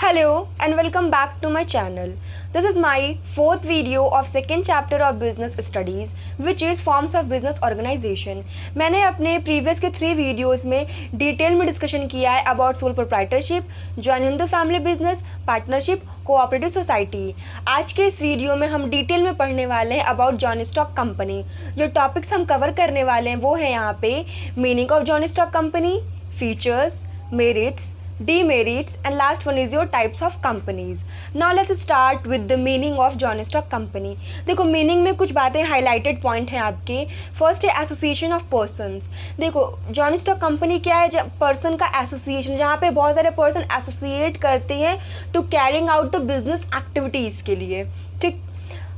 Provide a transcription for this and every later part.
Hello and welcome back to my channel. This is my fourth video of second chapter of business studies which is forms of business organization. मैंने अपने previous के 3 videos में detail में discussion किया है about sole proprietorship, joint Hindu family business, partnership, cooperative society. आज के इस वीडियो में हम डिटेल में पढ़ने वाले हैं अबाउट जॉइंट स्टॉक कंपनी। जो टॉपिक्स हम कवर करने वाले हैं वो है यहाँ पे meaning of joint stock company, features, merits, demerits and last one is your types of companies. Now let's start with the meaning of joint stock company. देखो मीनिंग में कुछ बातें हाईलाइटेड पॉइंट हैं आपके। फर्स्ट है एसोसिएशन ऑफ पर्सन्स। देखो joint stock company क्या है? पर्सन का एसोसिएशन, जहाँ पे बहुत सारे पर्सन एसोसिएट करते हैं to carrying out the business activities के लिए। ठीक,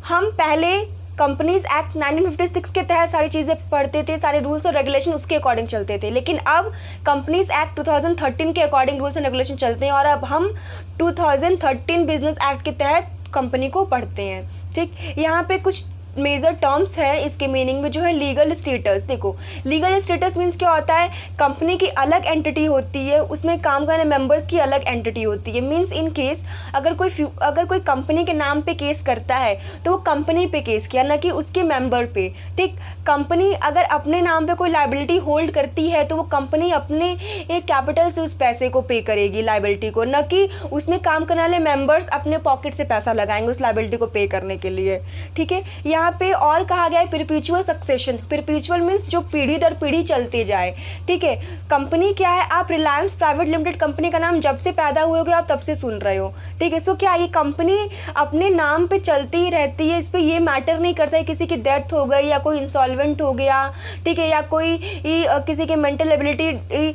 हम पहले कंपनीज एक्ट 1956 के तहत सारी चीज़ें पढ़ते थे, सारे रूल्स और रेगुलेशन उसके अकॉर्डिंग चलते थे, लेकिन अब कंपनीज एक्ट 2013 के अकॉर्डिंग रूल्स एंड रेगुलेशन चलते हैं और अब हम 2013 बिजनेस एक्ट के तहत कंपनी को पढ़ते हैं। ठीक, यहाँ पे कुछ मेजर टर्म्स हैं इसके मीनिंग में जो है लीगल स्टेटस। देखो लीगल स्टेटस मीन्स क्या होता है? कंपनी की अलग एंटिटी होती है, उसमें काम करने मेंबर्स की अलग एंटिटी होती है। मीन्स इन केस अगर कोई कंपनी के नाम पे केस करता है तो वो कंपनी पे केस किया, ना कि उसके मेंबर पे। ठीक, कंपनी अगर अपने नाम पे कोई लाइबिलिटी होल्ड करती है तो वो कंपनी अपने एक कैपिटल से उस पैसे को पे करेगी लाइबिलिटी को, ना कि उसमें काम करने वाले मेंबर्स अपने पॉकेट से पैसा लगाएंगे उस लाइबिलिटी को पे करने के लिए। ठीक है, यहाँ पे और कहा गया है परपेचुअल सक्सेशन। परपेचुअल मीन्स जो पीढ़ी दर पीढ़ी चलते जाए। ठीक है, कंपनी क्या है? आप रिलायंस प्राइवेट लिमिटेड कंपनी का नाम जब से पैदा हुए होगे आप तब से सुन रहे हो। ठीक है, सो क्या ये कंपनी अपने नाम पे चलती ही रहती है? इस पे ये मैटर नहीं करता है किसी की डेथ हो गई या कोई इंसॉल्वेंट हो गया, ठीक है, या कोई किसी की मेंटल एबिलिटी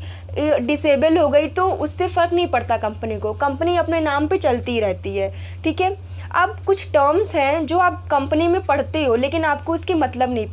डिसेबल हो गई, तो उससे फ़र्क नहीं पड़ता कंपनी को। कंपनी अपने नाम पे चलती ही रहती है। ठीक है, अब कुछ टर्म्स हैं जो आप कंपनी में पढ़ते हो लेकिन आपको उसके मतलब नहीं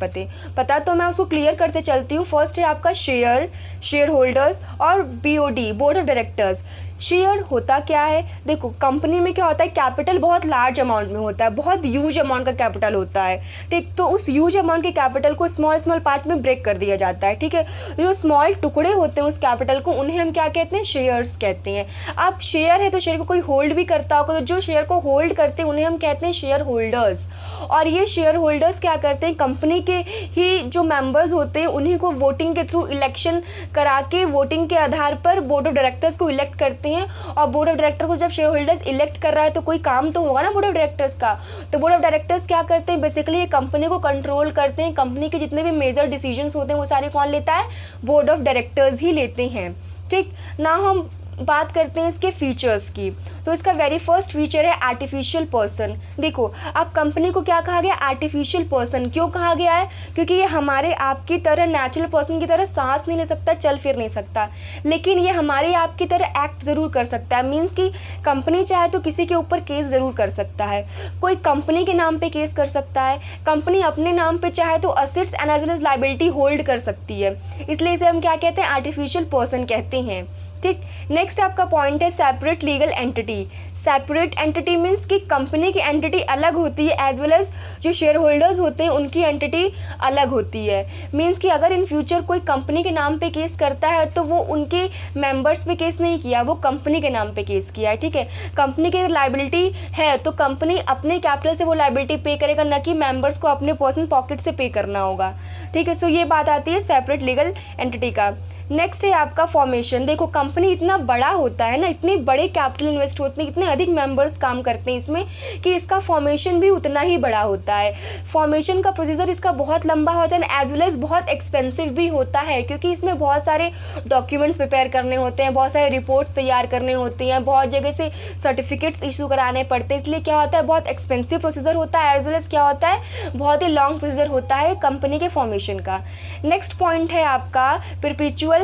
पता, तो मैं उसको क्लियर करते चलती हूँ। फर्स्ट है आपका शेयर होल्डर्स और BOD, board of directors. Share होता क्या है? देखो कंपनी में क्या होता है, कैपिटल बहुत लार्ज अमाउंट में होता है, बहुत ह्यूज अमाउंट का कैपिटल होता है। ठीक, तो उस ह्यूज अमाउंट के कैपिटल को स्मॉल पार्ट में ब्रेक कर दिया जाता है। ठीक है, जो स्मॉल टुकड़े होते हैं उस कैपिटल को उन्हें हम क्या कहते हैं? शेयर्स कहते हैं। अब शेयर है तो शेयर को कोई होल्ड भी करता होगा, तो जो शेयर को होल्ड करते हैं उन्हें हम कहते हैं शेयर होल्डर्स। और ये शेयर होल्डर्स क्या करते हैं? कंपनी के ही जो मेंबर्स होते हैं उन्हीं को वोटिंग के थ्रू इलेक्शन करा के वोटिंग के आधार पर बोर्ड ऑफ डायरेक्टर्स को इलेक्ट करते हैं। और बोर्ड ऑफ डायरेक्टर को जब शेयर होल्डर्स इलेक्ट कर रहा है तो कोई काम तो होगा ना बोर्ड ऑफ डायरेक्टर्स का। तो बोर्ड ऑफ डायरेक्टर्स क्या करते हैं? बेसिकली ये कंपनी को कंट्रोल करते हैं। कंपनी के जितने भी मेजर डिसीजंस होते हैं वो सारे कौन लेता है? बोर्ड ऑफ डायरेक्टर्स ही लेते हैं। ठीक, ना हम बात करते हैं इसके फीचर्स की। तो इसका वेरी फर्स्ट फीचर है आर्टिफिशियल पर्सन। देखो अब कंपनी को क्या कहा गया? Artificial person. क्यों कहा गया है? क्योंकि ये हमारे आपकी तरह नेचुरल पर्सन की तरह सांस नहीं ले सकता, चल फिर नहीं सकता, लेकिन ये हमारे आपकी तरह एक्ट ज़रूर कर सकता है। मीन्स कि कंपनी चाहे तो किसी के ऊपर केस ज़रूर कर सकता है। कोई कंपनी के नाम पे केस कर सकता है, कंपनी अपने नाम पे चाहे तो assets and as well as liability hold कर सकती है। इसलिए इसे हम क्या कहते हैं? आर्टिफिशियल पर्सन कहते हैं। ठीक, नेक्स्ट आपका पॉइंट है separate legal entity. Separate entity means कि कंपनी की एंटिटी अलग होती है एज वेल एज जो शेयर होल्डर्स होते हैं उनकी एंटिटी अलग होती है। मीन्स कि अगर इन फ्यूचर कोई कंपनी के नाम पे केस करता है तो वो उनके मेंबर्स पे केस नहीं किया, वो कंपनी के नाम पे केस किया है। ठीक है, कंपनी की लायबिलिटी है तो कंपनी अपने कैपिटल से वो लायबिलिटी पे करेगा, न कि मेंबर्स को अपने पर्सनल पॉकेट से पे करना होगा। ठीक है, सो ये बात आती है सेपरेट लीगल एंटिटी का। नेक्स्ट है आपका फॉर्मेशन। देखो कंपनी इतना बड़ा होता है ना, इतने बड़े कैपिटल इन्वेस्ट होते हैं, इतने अधिक मेंबर्स काम करते हैं इसमें कि इसका फॉर्मेशन भी उतना ही बड़ा होता है। फॉर्मेशन का प्रोसीजर इसका बहुत लंबा होता है एज वेल एज बहुत एक्सपेंसिव भी होता है, क्योंकि इसमें बहुत सारे डॉक्यूमेंट्स प्रिपेयर करने होते हैं, बहुत सारे रिपोर्ट्स तैयार करने होती हैं, बहुत जगह से सर्टिफिकेट्स इशू कराने पड़ते हैं। इसलिए क्या होता है? बहुत एक्सपेंसिव प्रोसीजर होता है, एज वेल एज क्या होता है? बहुत ही लॉन्ग प्रोसीजर होता है कंपनी के फॉर्मेशन का। नेक्स्ट पॉइंट है आपका परपेचुअल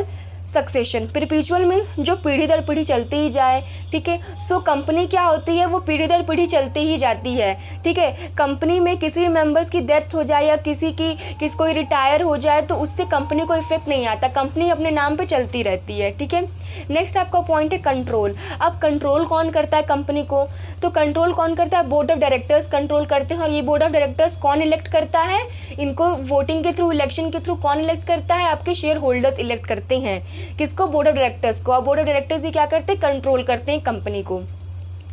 सक्सेशन। परपेचुअल मीन्स जो पीढ़ी दर पीढ़ी चलती ही जाए। ठीक है, सो कंपनी क्या होती है? वो पीढ़ी दर पीढ़ी चलती ही जाती है। ठीक है, कंपनी में किसी भी मेंबर्स की डेथ हो जाए या किसी कोई रिटायर हो जाए तो उससे कंपनी को इफेक्ट नहीं आता, कंपनी अपने नाम पे चलती रहती है। ठीक है, नेक्स्ट आपका पॉइंट है कंट्रोल। अब कंट्रोल कौन करता है कंपनी को? तो कंट्रोल कौन करता है? बोर्ड ऑफ डायरेक्टर्स कंट्रोल करते हैं। और ये बोर्ड ऑफ डायरेक्टर्स कौन इलेक्ट करता है? इनको वोटिंग के थ्रू, इलेक्शन के थ्रू कौन इलेक्ट करता है? आपके शेयर होल्डर्स इलेक्ट करते हैं। किसको? बोर्ड ऑफ डायरेक्टर्स को। और बोर्ड ऑफ डायरेक्टर्स ही क्या करते हैं? कंट्रोल करते हैं कंपनी को।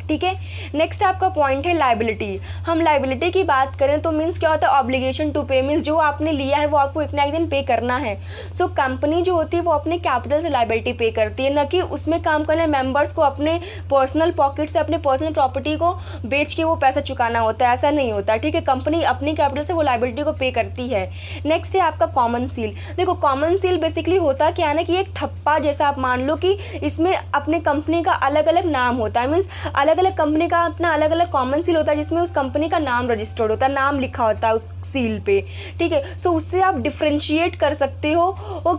ठीक है। नेक्स्ट आपका पॉइंट है लाइबिलिटी। हम लाइबिलिटी की बात करें तो मीन्स क्या होता है, ऑब्लिगेशन टू पे, मीन्स जो आपने लिया है वो आपको एक ना एक दिन पे करना है। सो कंपनी जो होती है वो अपने कैपिटल से लाइबिलिटी पे करती है, न कि उसमें काम करने मेंबर्स को अपने पर्सनल पॉकेट से अपने पर्सनल प्रॉपर्टी को बेच के वो पैसा चुकाना होता है, ऐसा नहीं होता। ठीक है, कंपनी अपनी कैपिटल से वो लाइबिलिटी को पे करती है। नेक्स्ट है आपका कॉमन सील। देखो कॉमन सील बेसिकली होता क्या है ना कि एक ठप्पा जैसा, आप मान लो कि इसमें अपने कंपनी का अलग अलग नाम होता है, मीन्स अलग अलग कंपनी का अपना अलग अलग कॉमन सील होता है जिसमें उस कंपनी का नाम रजिस्टर्ड होता है, नाम लिखा होता है उस सील पे। ठीक है, सो उससे आप डिफ्रेंशिएट कर सकते हो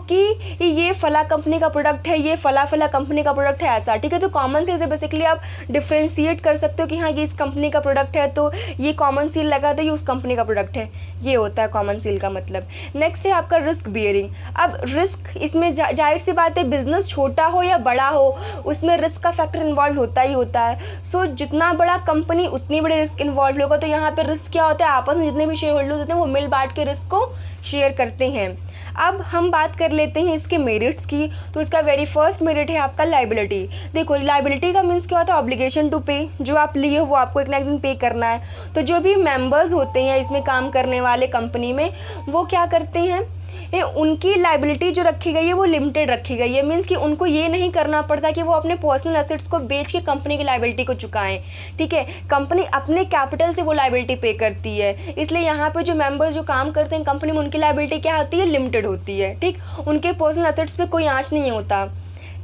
कि ये फला कंपनी का प्रोडक्ट है, ये फला कंपनी का प्रोडक्ट है, ऐसा। ठीक है, तो कॉमन सील से बेसिकली आप डिफ्रेंशिएट कर सकते हो कि हाँ ये इस कंपनी का प्रोडक्ट है, तो ये कॉमन सील लगा तो ये उस कंपनी का प्रोडक्ट है, ये होता है कॉमन सील का मतलब। नेक्स्ट है आपका रिस्क बियरिंग। अब रिस्क इसमें जाहिर सी बात है, बिजनेस छोटा हो या बड़ा हो उसमें रिस्क का फैक्टर इन्वॉल्व होता ही होता है। सो जितना बड़ा कंपनी उतनी बड़ी रिस्क इन्वॉल्व होगा। तो यहाँ पे रिस्क क्या होता है, आपस में जितने भी शेयर होल्डर्स होते हैं वो मिल बांट के रिस्क को शेयर करते हैं। अब हम बात कर लेते हैं इसके मेरिट्स की। तो इसका वेरी फर्स्ट मेरिट है आपका लाइबिलिटी। देखो लाइबिलिटी का मीन्स क्या होता है, ऑब्लिगेशन टू पे, जो आप लिए हो वो आपको एक ना एक दिन पे करना है। तो जो भी मेंबर्स होते हैं इसमें काम करने वाले कंपनी में, वो क्या करते हैं, उनकी लाइबिलिटी जो रखी गई है वो लिमिटेड रखी गई है। मीन्स कि उनको ये नहीं करना पड़ता कि वो अपने पर्सनल एसेट्स को बेच के कंपनी की लाइबिलिटी को चुकाएं। ठीक है, कंपनी अपने कैपिटल से वो लाइबिलिटी पे करती है, इसलिए यहाँ पे जो मेंबर्स जो काम करते हैं कंपनी में उनकी लाइबिलिटी क्या होती है, लिमिटेड होती है। ठीक, उनके पर्सनल एसेट्स पे कोई आँच नहीं होता।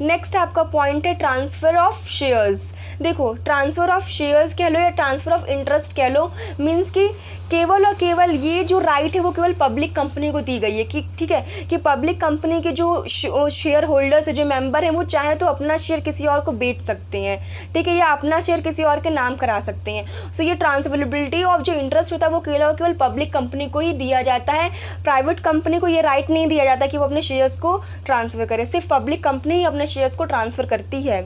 नेक्स्ट आपका पॉइंट है ट्रांसफ़र ऑफ शेयर्स। देखो ट्रांसफ़र ऑफ शेयर्स कह लो या ट्रांसफ़र ऑफ इंटरेस्ट कह लो, मीन्स कि केवल और केवल ये जो राइट है वो केवल पब्लिक कंपनी को दी गई है कि ठीक है कि पब्लिक कंपनी के जो शेयर होल्डर्स है, जो मेंबर हैं, वो चाहे तो अपना शेयर किसी और को बेच सकते हैं। ठीक है, या अपना शेयर किसी और के नाम करा सकते हैं। सो ये ट्रांसफरेबिलिटी ऑफ जो इंटरेस्ट होता है वो केवल और केवल पब्लिक कंपनी को ही दिया जाता है। प्राइवेट कंपनी को ये राइट नहीं दिया जाता कि वो अपने शेयर्स को ट्रांसफ़र करे, सिर्फ पब्लिक कंपनी ही अपने शेयर्स को ट्रांसफ़र करती है।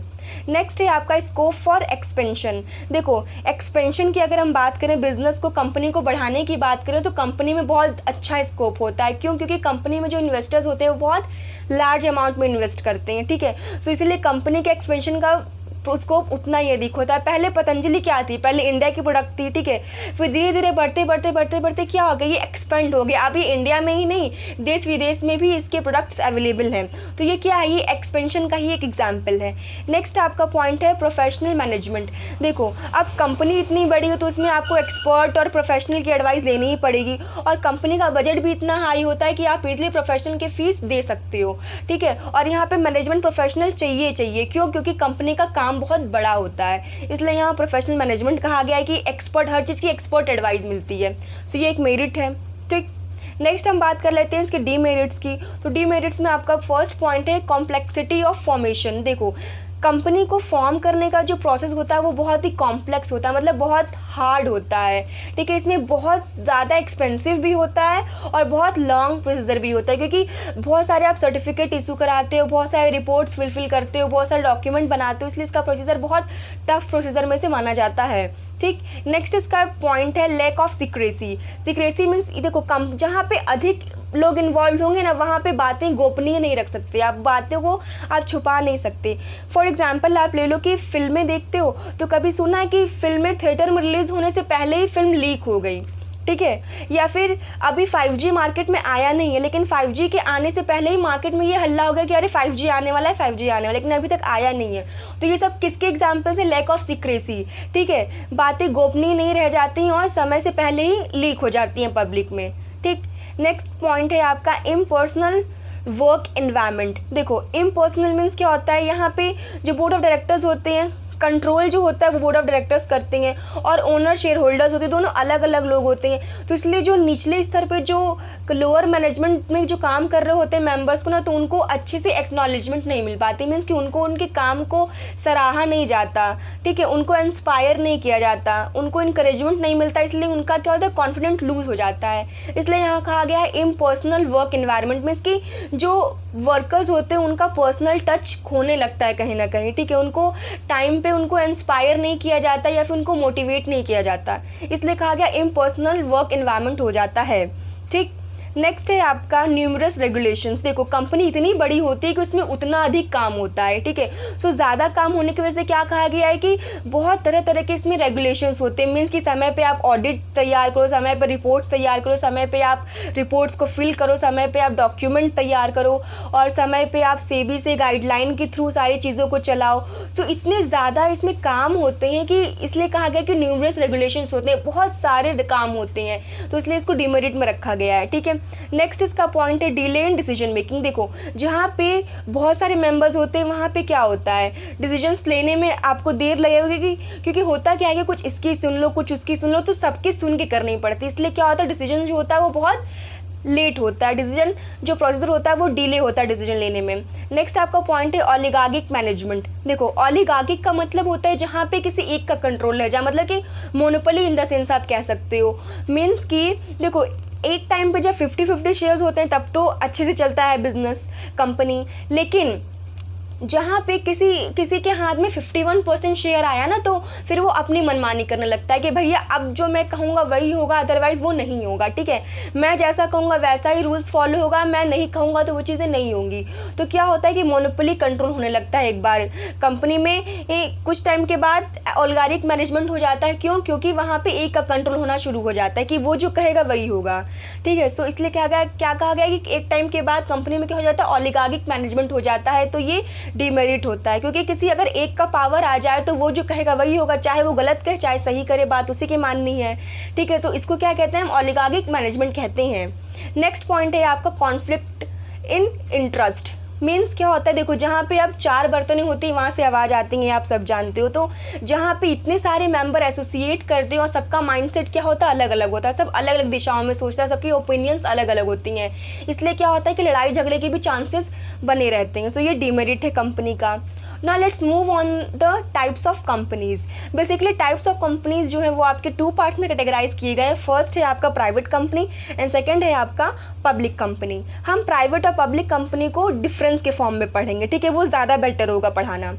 नेक्स्ट है आपका स्कोप फॉर एक्सपेंशन। देखो एक्सपेंशन की अगर हम बात करें, बिजनेस को कंपनी को बढ़ाने की बात करें, तो कंपनी में बहुत अच्छा स्कोप होता है। क्यों? क्योंकि कंपनी में जो इन्वेस्टर्स होते हैं वो बहुत लार्ज अमाउंट में इन्वेस्ट करते हैं। ठीक है, सो इसलिए कंपनी के एक्सपेंशन का स्कोप उतना ही अधिक होता है। पहले पतंजलि क्या थी, पहले इंडिया की प्रोडक्ट थी। ठीक है, फिर धीरे धीरे बढ़ते क्या हो गया, ये एक्सपेंड हो गया। अभी इंडिया में ही नहीं, देश विदेश में भी इसके प्रोडक्ट्स अवेलेबल हैं। तो ये क्या है, ये एक्सपेंशन का ही एक एग्जाम्पल है। नेक्स्ट आपका पॉइंट है प्रोफेशनल मैनेजमेंट। देखो अब कंपनी इतनी बड़ी हो तो उसमें आपको एक्सपर्ट और प्रोफेशनल की एडवाइस लेनी ही पड़ेगी, और कंपनी का बजट भी इतना हाई होता है कि आप इजली प्रोफेशनल की फीस दे सकते हो। ठीक है, और यहाँ पे मैनेजमेंट प्रोफेशनल चाहिए। क्यों? क्योंकि कंपनी का काम बहुत बड़ा होता है, इसलिए यहाँ प्रोफेशनल मैनेजमेंट कहा गया है कि एक्सपर्ट, हर चीज़ की एक्सपर्ट एडवाइस मिलती है। सो ये एक मेरिट है। ठीक, नेक्स्ट हम बात कर लेते हैं इसके डीमेरिट्स की। तो डीमेरिट्स में आपका फर्स्ट पॉइंट है कॉम्प्लेक्सिटी ऑफ फॉर्मेशन। देखो कंपनी को फॉर्म करने का जो प्रोसेस होता है वो बहुत ही कॉम्प्लेक्स होता है, मतलब बहुत हार्ड होता है। ठीक है, इसमें बहुत ज़्यादा एक्सपेंसिव भी होता है और बहुत लॉन्ग प्रोसीजर भी होता है, क्योंकि बहुत सारे आप सर्टिफिकेट इशू कराते हो, बहुत सारे रिपोर्ट्स फिल करते हो, बहुत सारे डॉक्यूमेंट बनाते हो, इसलिए इसका प्रोसीजर बहुत टफ प्रोसीजर में से माना जाता है। ठीक, नेक्स्ट इसका पॉइंट है lack of secrecy. Secrecy means देखो जहाँ पे अधिक लोग इन्वॉल्व होंगे ना, वहाँ पे बातें गोपनीय नहीं रख सकते, आप बातों को आप छुपा नहीं सकते। फॉर एग्जांपल आप ले लो कि फिल्में देखते हो तो कभी सुना है कि फिल्में थिएटर में रिलीज़ होने से पहले ही फिल्म लीक हो गई। ठीक है, या फिर अभी 5G मार्केट में आया नहीं है, लेकिन 5G के आने से पहले ही मार्केट में ये हल्ला हो गया कि अरे 5G आने वाला है, 5G आने वाला है, लेकिन अभी तक आया नहीं है। तो ये सब किसके एग्जाम्पल्स है, लैक ऑफ सीक्रेसी। ठीक है, बातें गोपनीय नहीं रह जाती हैं और समय से पहले ही लीक हो जाती हैं पब्लिक में। ठीक, नेक्स्ट पॉइंट है आपका इम्पर्सनल वर्क एनवायरनमेंट। देखो इम्पर्सनल मीन्स क्या होता है, यहाँ पे जो बोर्ड ऑफ डायरेक्टर्स होते हैं, कंट्रोल जो होता है वो बोर्ड ऑफ डायरेक्टर्स करते हैं, और ओनर शेयर होल्डर्स होते हैं, दोनों अलग अलग लोग होते हैं। तो इसलिए जो निचले स्तर पे जो लोअर मैनेजमेंट में जो काम कर रहे होते हैं मेंबर्स को ना, तो उनको अच्छे से एक्नॉलेजमेंट नहीं मिल पाती, मीन्स कि उनको उनके काम को सराहा नहीं जाता। ठीक है, उनको इंस्पायर नहीं किया जाता, उनको इंकरेजमेंट नहीं मिलता, इसलिए उनका क्या होता है, कॉन्फिडेंट लूज हो जाता है। इसलिए यहाँ कहा गया है इम्पर्सनल वर्क एनवायरनमेंट, मीन्स कि जो वर्कर्स होते हैं उनका पर्सनल टच खोने लगता है कहीं ना कहीं। ठीक है, उनको टाइम पे उनको इंस्पायर नहीं किया जाता या फिर उनको मोटिवेट नहीं किया जाता, इसलिए कहा गया इम्पर्सनल वर्क एनवायरनमेंट हो जाता है। ठीक, नेक्स्ट है आपका न्यूमरस रेगुलेशंस। देखो कंपनी इतनी बड़ी होती है कि उसमें उतना अधिक काम होता है, ठीक है। सो ज़्यादा काम होने की वजह से क्या कहा गया है कि बहुत तरह तरह के इसमें रेगुलेशंस होते हैं। मीन्स कि समय पे आप ऑडिट तैयार करो, समय पर रिपोर्ट्स तैयार करो, समय पे आप रिपोर्ट्स को फिल करो, समय पे आप डॉक्यूमेंट तैयार करो और समय पे आप सेबी से गाइडलाइन के थ्रू सारी चीज़ों को चलाओ। सो इतने ज़्यादा इसमें काम होते हैं कि इसलिए कहा गया कि न्यूमरस रेगुलेशंस होते हैं, बहुत सारे काम होते हैं, तो इसलिए इसको डिमेरिट में रखा गया है, ठीक है। नेक्स्ट इसका पॉइंट है डिले इन डिसीजन मेकिंग। देखो जहाँ पे बहुत सारे मेंबर्स होते हैं वहाँ पे क्या होता है, डिसीजंस लेने में आपको देर लगेगी, क्योंकि होता क्या है कि कुछ इसकी सुन लो, कुछ उसकी सुन लो, तो सबकी सुन के करनी पड़ती है। इसलिए क्या होता है, डिसीजन जो होता है वो बहुत लेट होता है, डिसीजन जो प्रोसीजर होता है वो डिले होता है डिसीजन लेने में। नेक्स्ट आपका पॉइंट है ओलिगार्किक मैनेजमेंट। देखो ओलिगार्किक का मतलब होता है जहाँ पे किसी एक का कंट्रोल है, जहाँ मतलब कि मोनोपोली इन द सेंस आप कह सकते हो। मीन्स कि देखो एक टाइम पे जब 50-50 शेयर्स होते हैं तब तो अच्छे से चलता है बिजनेस कंपनी, लेकिन जहाँ पे किसी के हाथ में 51% शेयर आया ना, तो फिर वो अपनी मनमानी करने लगता है कि भैया अब जो मैं कहूँगा वही होगा, अदरवाइज़ वो नहीं होगा, ठीक है। मैं जैसा कहूँगा वैसा ही रूल्स फॉलो होगा, मैं नहीं कहूँगा तो वो चीज़ें नहीं होंगी। तो क्या होता है कि मोनोपोली कंट्रोल होने लगता है एक बार कंपनी में। कुछ टाइम के बाद ओलिगार्किक मैनेजमेंट हो जाता है। क्यों? क्योंकि वहाँ पर एक का कंट्रोल होना शुरू हो जाता है कि वो जो कहेगा वही होगा, ठीक है। सो इसलिए क्या कहा गया कि एक टाइम के बाद कंपनी में क्या हो जाता है, ओलिगार्किक मैनेजमेंट हो जाता है। तो ये डिमेरिट होता है, क्योंकि किसी अगर एक का पावर आ जाए तो वो जो कहेगा वही होगा, चाहे वो गलत कहे चाहे सही करे, बात उसी की माननी है, ठीक है। तो इसको क्या कहते हैं, हम ओलिगार्किक मैनेजमेंट कहते हैं। नेक्स्ट पॉइंट है आपका कॉन्फ्लिक्ट इन इंटरेस्ट। मीन्स क्या होता है, देखो जहाँ पे अब 4 बर्तनें होती हैं वहाँ से आवाज़ आती है, आप सब जानते हो। तो जहाँ पे इतने सारे मेंबर एसोसिएट करते हैं और सबका माइंडसेट क्या होता है, अलग अलग होता है, सब अलग अलग दिशाओं में सोचता है, सबकी ओपिनियंस अलग अलग होती हैं। इसलिए क्या होता है कि लड़ाई झगड़े के भी चांसेस बने रहते हैं। तो ये डिमेरिट है कंपनी का। Now let's move on the types of companies. Basically types of companies जो है वो आपके 2 पार्ट्स में कैटेगराइज किए गए हैं। फर्स्ट है आपका प्राइवेट कंपनी एंड सेकंड है आपका पब्लिक कंपनी। हम प्राइवेट और पब्लिक कंपनी को डिफरेंस के फॉर्म में पढ़ेंगे, ठीक है, वो ज़्यादा बेटर होगा पढ़ाना।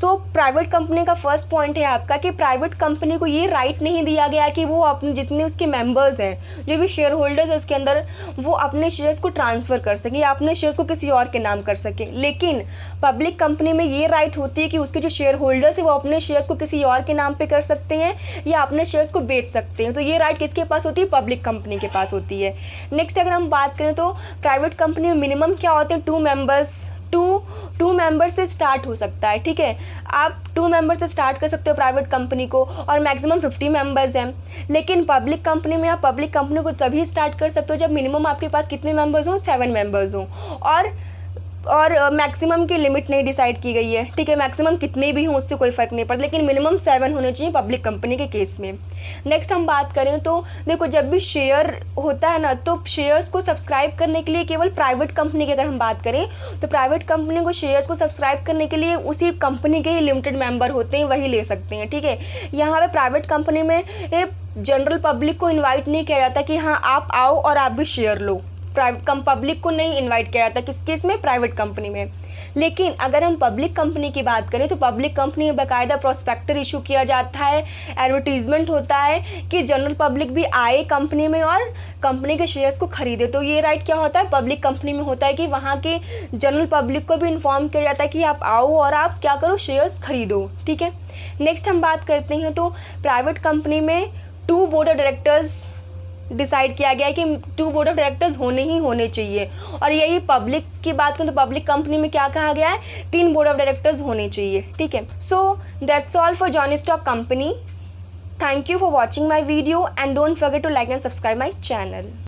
तो प्राइवेट कंपनी का फर्स्ट पॉइंट है आपका कि प्राइवेट कंपनी को ये राइट नहीं दिया गया कि वो अपने जितने उसके मेंबर्स हैं, जो भी शेयर होल्डर्स है उसके अंदर, वो अपने शेयर्स को ट्रांसफ़र कर सके या अपने शेयर्स को किसी और के नाम कर सके। लेकिन पब्लिक कंपनी में ये राइट होती है कि उसके जो शेयर होल्डर्स है वो अपने शेयर्स को किसी और के नाम पे कर सकते हैं या अपने शेयर्स को बेच सकते हैं। तो ये राइट किसके पास होती है, पब्लिक कंपनी के पास होती है। नेक्स्ट अगर हम बात करें तो प्राइवेट कंपनी में मिनिमम क्या होते हैं, 2 मेंबर्स से स्टार्ट हो सकता है, ठीक है। आप 2 मेंबर से स्टार्ट कर सकते हो प्राइवेट कंपनी को और मैक्सिमम 50 मेंबर्स हैं। लेकिन पब्लिक कंपनी में आप पब्लिक कंपनी को तभी स्टार्ट कर सकते हो जब मिनिमम आपके पास कितने मेंबर्स हों, 7 मेंबर्स हों, और मैक्सिमम की लिमिट नहीं डिसाइड की गई है, ठीक है। मैक्सिमम कितने भी हों उससे कोई फ़र्क नहीं पड़ता, लेकिन मिनिमम 7 होने चाहिए पब्लिक कंपनी के केस में। नेक्स्ट हम बात करें तो देखो जब भी शेयर होता है ना, तो शेयर्स को सब्सक्राइब करने के लिए केवल प्राइवेट कंपनी की अगर हम बात करें तो प्राइवेट कंपनी को शेयर्स को सब्सक्राइब करने के लिए उसी कंपनी के ही लिमिटेड मेंबर होते हैं, वही ले सकते हैं, ठीक है। यहाँ पर प्राइवेट कंपनी में जनरल पब्लिक को इन्वाइट नहीं किया जाता कि हाँ आप आओ और आप भी शेयर लो। पब्लिक को नहीं इनवाइट किया जाता किस केस में, प्राइवेट कंपनी में। लेकिन अगर हम पब्लिक कंपनी की बात करें तो पब्लिक कंपनी में बाकायदा प्रोस्पेक्टर इशू किया जाता है, एडवर्टीजमेंट होता है कि जनरल पब्लिक भी आए कंपनी में और कंपनी के शेयर्स को खरीदे। तो ये राइट क्या होता है, पब्लिक कंपनी में होता है कि वहाँ के जनरल पब्लिक को भी इन्फॉर्म किया जाता है कि आप आओ और आप क्या करो, शेयर्स खरीदो, ठीक है। नेक्स्ट हम बात करते हैं तो प्राइवेट कंपनी में 2 बोर्ड ऑफ डायरेक्टर्स डिसाइड किया गया है कि 2 बोर्ड ऑफ डायरेक्टर्स होने चाहिए। और यही पब्लिक की बात करें तो पब्लिक कंपनी में क्या कहा गया है, 3 बोर्ड ऑफ डायरेक्टर्स होने चाहिए, ठीक है। So that's all for joint stock company. Thank you for watching my video and don't forget to like and subscribe my channel.